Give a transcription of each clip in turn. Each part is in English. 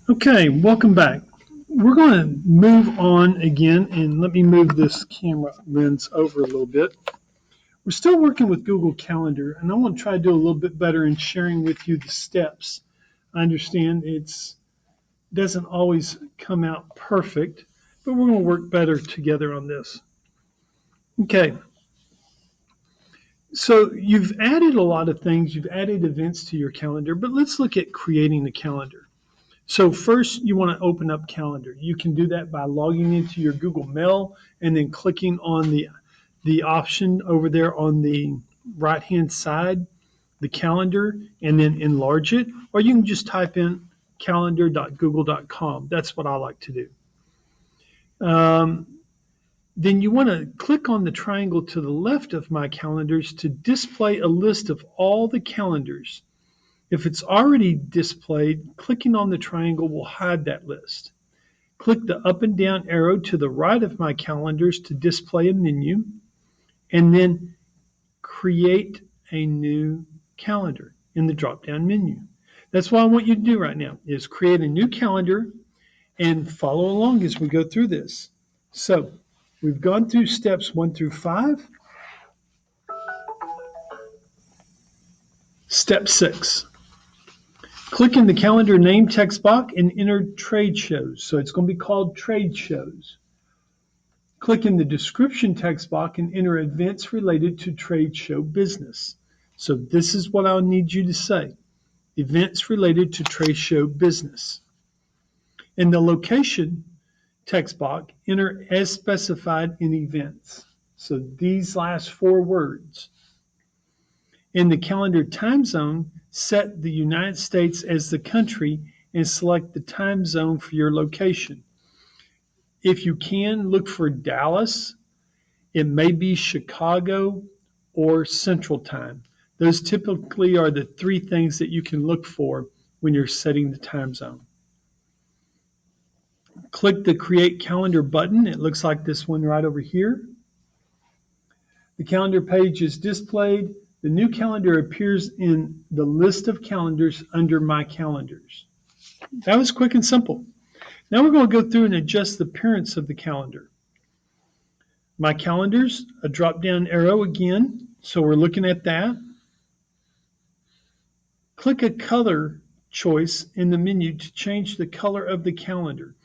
Okay, welcome back. We're going to move on again, and let me move this camera lens over a little bit. We're still working with Google Calendar, and I want to try to do a little bit better in sharing with you the steps. I understand it doesn't always come out perfect, but we're going to work better together on this. Okay, so you've added a lot of things. You've added events to your calendar, but let's look at creating the calendar. So first, you want to open up Calendar. You can do that by logging into your Google Mail and then clicking on the option over there on the right-hand side, the calendar, and then enlarge it. Or you can just type in calendar.google.com. That's what I like to do. Then you want to click on the triangle to the left of My Calendars to display a list of all the calendars. If it's already displayed, clicking on the triangle will hide that list. Click the up and down arrow to the right of My Calendars to display a menu, and then create a new calendar in the drop-down menu. That's what I want you to do right now, is create a new calendar and follow along as we go through this. So we've gone through steps 1 through 5. Step 6. Click in the calendar name text box and enter trade shows. So it's going to be called trade shows. Click in the description text box and enter events related to trade show business. So this is what I'll need you to say. Events related to trade show business. In the location text box, enter as specified in events. So these last 4 words. In the calendar time zone, set the United States as the country and select the time zone for your location. If you can, look for Dallas. It may be Chicago or Central Time. Those typically are the 3 things that you can look for when you're setting the time zone. Click the Create Calendar button. It looks like this one right over here. The calendar page is displayed. The new calendar appears in the list of calendars under My Calendars. That was quick and simple. Now we're going to go through and adjust the appearance of the calendar. My Calendars, a drop-down arrow again, so we're looking at that. Click a color choice in the menu to change the color of the calendar.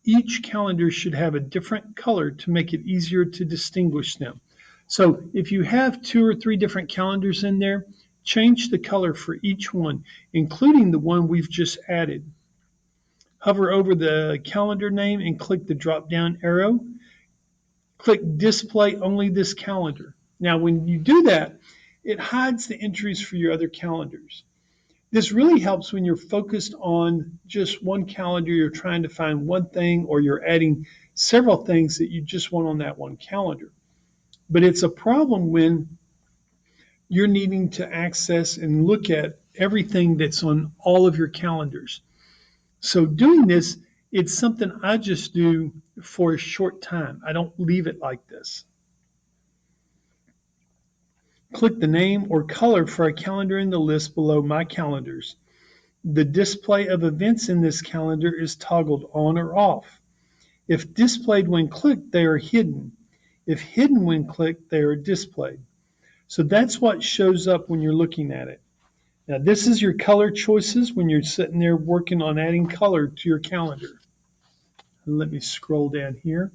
Each calendar should have a different color to make it easier to distinguish them. So if you have 2 or 3 different calendars in there, change the color for each one, including the one we've just added. Hover over the calendar name and click the drop-down arrow. Click Display Only This Calendar. Now, when you do that, it hides the entries for your other calendars. This really helps when you're focused on just one calendar, you're trying to find one thing, or you're adding several things that you just want on that one calendar. But it's a problem when you're needing to access and look at everything that's on all of your calendars. So doing this, it's something I just do for a short time. I don't leave it like this. Click the name or color for a calendar in the list below My Calendars. The display of events in this calendar is toggled on or off. If displayed when clicked, they are hidden. If hidden when clicked, they are displayed. So that's what shows up when you're looking at it. Now, this is your color choices when you're sitting there working on adding color to your calendar. And let me scroll down here.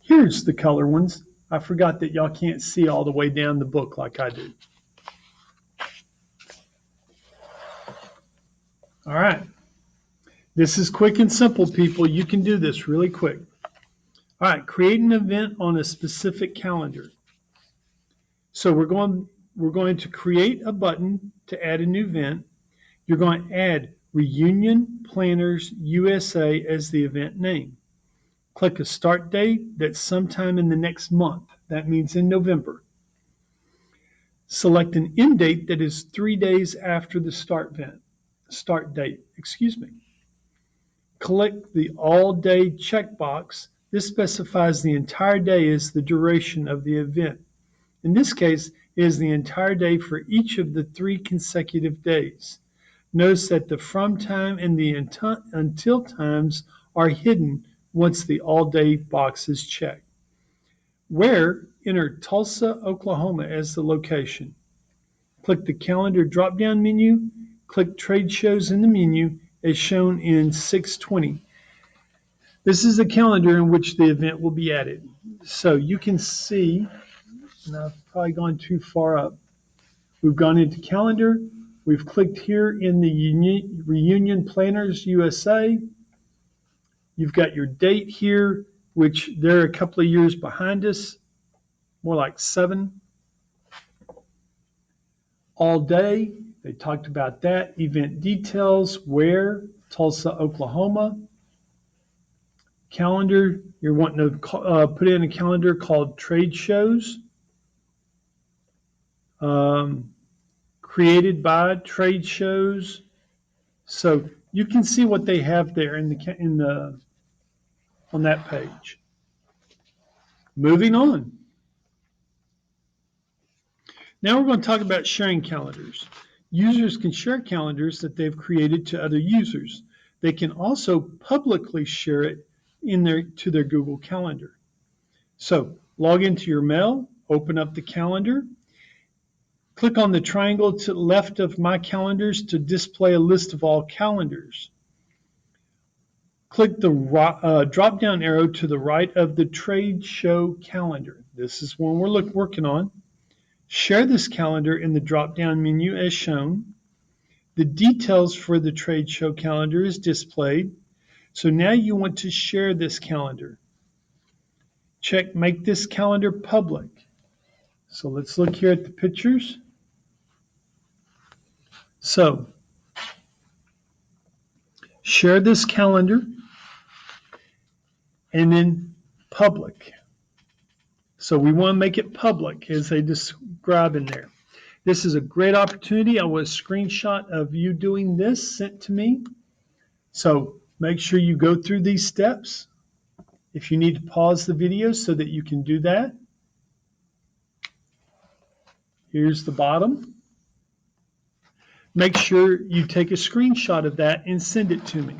Here's the color ones. I forgot that y'all can't see all the way down the book like I do. All right. This is quick and simple, people. You can do this really quick. All right, create an event on a specific calendar. So we're going to create a button to add a new event. You're going to add Reunion Planners USA as the event name. Click a start date that's sometime in the next month. That means in November. Select an end date that is 3 days after the start date. Click the All Day checkbox. This specifies the entire day as the duration of the event. In this case, it is the entire day for each of the 3 consecutive days. Notice that the from time and the until times are hidden once the all day box is checked. Where? Enter Tulsa, Oklahoma as the location. Click the calendar drop-down menu. Click trade shows in the menu as shown in 620. This is the calendar in which the event will be added. So you can see, and I've probably gone too far up. We've gone into calendar. We've clicked here in the Reunion Planners USA. You've got your date here, which they're a couple of years behind us, more like 7. All day, they talked about that. Event details, where? Tulsa, Oklahoma. Calendar, you're wanting to put in a calendar called trade shows. Created by trade shows. So you can see what they have there on that page. Moving on. Now we're going to talk about sharing calendars. Users can share calendars that they've created to other users. They can also publicly share it to their Google Calendar. So log into your mail, open up the calendar, click on the triangle to the left of My Calendars to display a list of all calendars. Click the drop-down arrow to the right of the trade show calendar. This is one we're working on. Share this calendar in the drop-down menu as shown. The details for the trade show calendar is displayed. So now you want to share this calendar. Check Make this calendar public. So let's look here at the pictures. So share this calendar and then public. So we want to make it public as they describe in there. This is a great opportunity. I want a screenshot of you doing this sent to me. So make sure you go through these steps. If you need to pause the video so that you can do that. Here's the bottom. Make sure you take a screenshot of that and send it to me.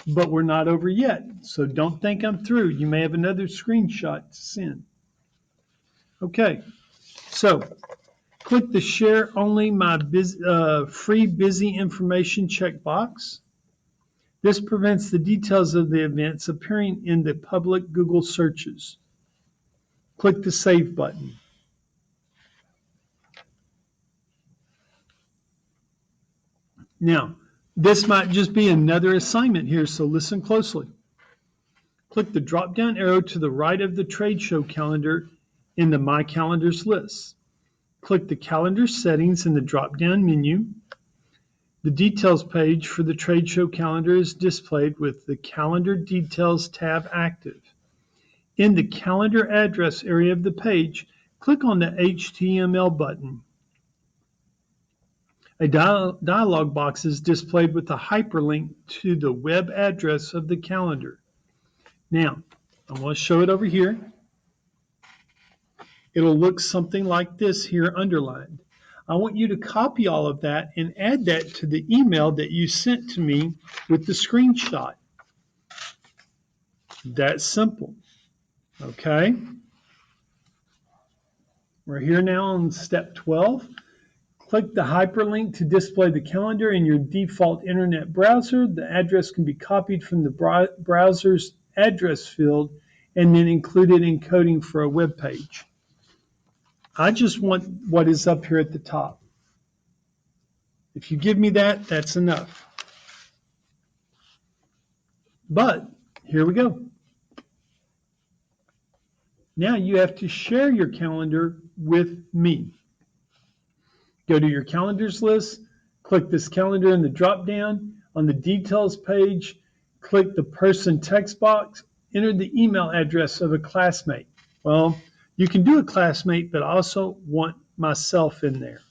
But we're not over yet, so don't think I'm through. You may have another screenshot to send. Okay, so click the Share Only My Free Busy Information checkbox. This prevents the details of the events appearing in the public Google searches. Click the Save button. Now, this might just be another assignment here, so listen closely. Click the drop-down arrow to the right of the trade show calendar in the My Calendars list. Click the calendar settings in the drop-down menu. The details page for the trade show calendar is displayed with the Calendar Details tab active. In the calendar address area of the page, click on the HTML button. A dialog box is displayed with a hyperlink to the web address of the calendar. Now, I'm going to show it over here. It'll look something like this here underlined. I want you to copy all of that and add that to the email that you sent to me with the screenshot. That's simple. Okay? We're here now on step 12. Click the hyperlink to display the calendar in your default internet browser. The address can be copied from the browser's address field and then included in coding for a web page. I just want what is up here at the top. If you give me that, that's enough. But here we go. Now you have to share your calendar with me. Go to your calendars list, click this calendar in the drop-down. On the details page, click the person text box, enter the email address of a classmate. Well, you can do a classmate, but I also want myself in there.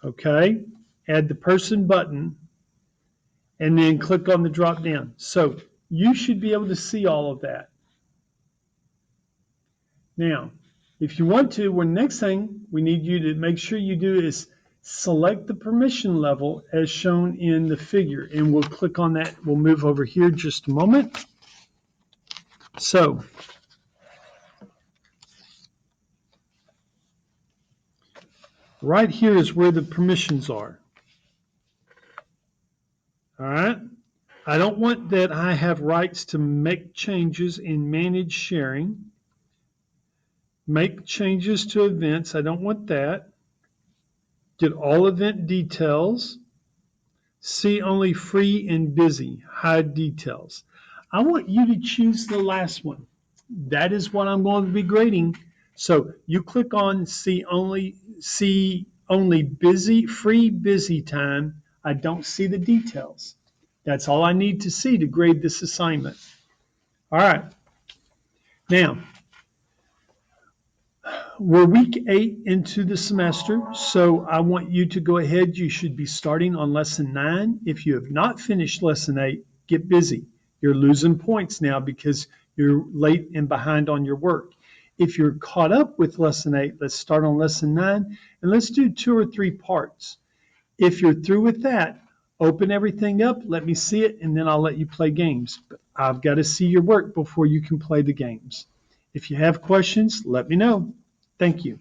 Okay, add the person button, and then click on the drop-down. So you should be able to see all of that. Now, if you want to, next thing we need you to make sure you do is select the permission level as shown in the figure, and we'll click on that. We'll move over here just a moment. So right here is where the permissions are. All right. I don't want that I have rights to make changes and manage sharing. Make changes to events. I don't want that. Get all event details. See only free and busy. Hide details. I want you to choose the last one. That is what I'm going to be grading. So you click on see only busy, free busy time. I don't see the details. That's all I need to see to grade this assignment. All right. Now, we're week 8 into the semester, so I want you to go ahead. You should be starting on lesson 9. If you have not finished lesson 8, get busy. You're losing points now because you're late and behind on your work. If you're caught up with lesson 8, let's start on lesson 9, and let's do 2 or 3 parts. If you're through with that, open everything up, let me see it, and then I'll let you play games. But I've got to see your work before you can play the games. If you have questions, let me know. Thank you.